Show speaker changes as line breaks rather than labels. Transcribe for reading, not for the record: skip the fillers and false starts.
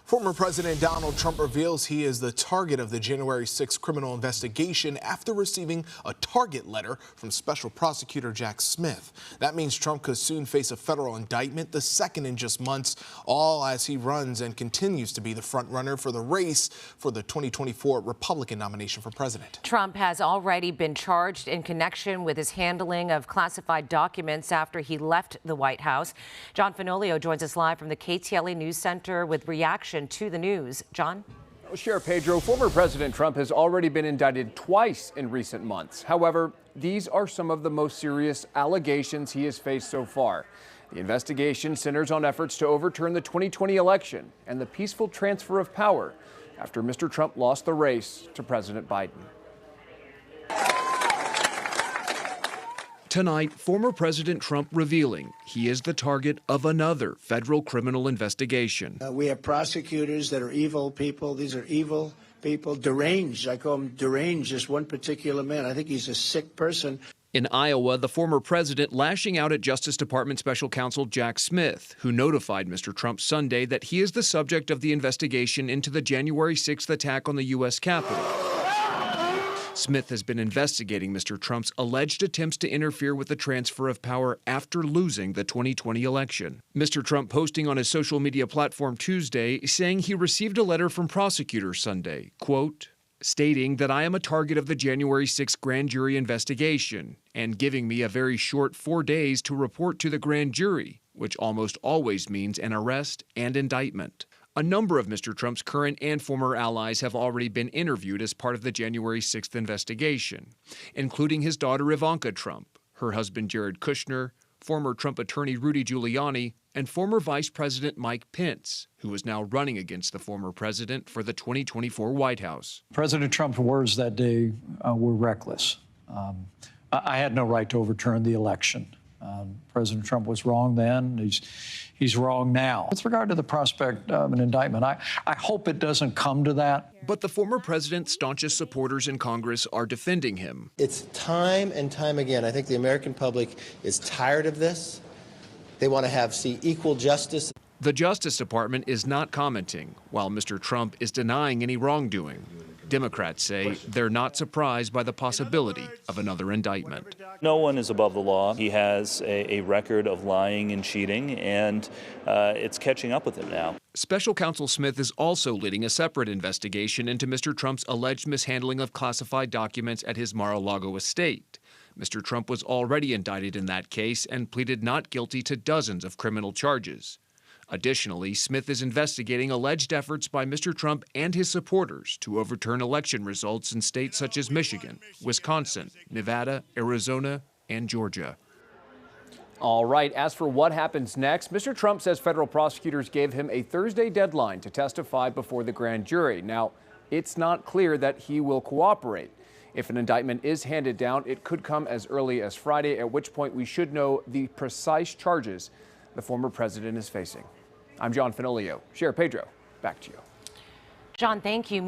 Former President Donald Trump reveals he is the target of the January 6th criminal investigation after receiving a target letter from Special Prosecutor Jack Smith. That means Trump could soon face a federal indictment, the second in just months, all as he runs and continues to be the frontrunner for the race for the 2024 Republican nomination for president.
Trump has already been charged in connection with his handling of classified documents after he left the White House. John Fenoglio joins us live from the KTLA News Center with reaction to the news. John?
Sheriff Pedro, former President Trump has already been indicted twice in recent months. However, these are some of the most serious allegations he has faced so far. The investigation centers on efforts to overturn the 2020 election and the peaceful transfer of power after Mr. Trump lost the race to President Biden.
Tonight, former President Trump revealing he is the target of another federal criminal investigation.
We have prosecutors that are evil people. These are evil people, deranged. I call him deranged, just one particular man. I think he's a sick person.
In Iowa, the former president lashing out at Justice Department Special Counsel Jack Smith, who notified Mr. Trump Sunday that he is the subject of the investigation into the January 6th attack on the U.S. Capitol. Smith has been investigating Mr. Trump's alleged attempts to interfere with the transfer of power after losing the 2020 election. Mr. Trump posting on his social media platform Tuesday saying he received a letter from prosecutors Sunday, quote, stating that I am a target of the January 6th grand jury investigation and giving me a very short 4 days to report to the grand jury, which almost always means an arrest and indictment. A number of Mr. Trump's current and former allies have already been interviewed as part of the January 6th investigation, including his daughter Ivanka Trump, her husband Jared Kushner, former Trump attorney Rudy Giuliani, and former Vice President Mike Pence, who is now running against the former president for the 2024 White House.
President Trump's words that day were reckless. I had no right to overturn the election. President Trump was wrong then. He's wrong now. With regard to the prospect of an indictment, I hope it doesn't come to that.
But the former president's staunchest supporters in Congress are defending him.
It's time and time again. I think the American public is tired of this. They want to see equal justice.
The Justice Department is not commenting, while Mr. Trump is denying any wrongdoing. Democrats say they're not surprised by the possibility of another indictment.
No one is above the law. He has a record of lying and cheating, and it's catching up with him now.
Special Counsel Smith is also leading a separate investigation into Mr. Trump's alleged mishandling of classified documents at his Mar-a-Lago estate. Mr. Trump was already indicted in that case and pleaded not guilty to dozens of criminal charges. Additionally, Smith is investigating alleged efforts by Mr. Trump and his supporters to overturn election results in states such as Michigan, Wisconsin, Nevada, Arizona, and Georgia.
All right, as for what happens next, Mr. Trump says federal prosecutors gave him a Thursday deadline to testify before the grand jury. Now, it's not clear that he will cooperate. If an indictment is handed down, it could come as early as Friday, at which point we should know the precise charges the former president is facing. I'm John Fenoglio. Sheriff Pedro, back to you.
John, thank you.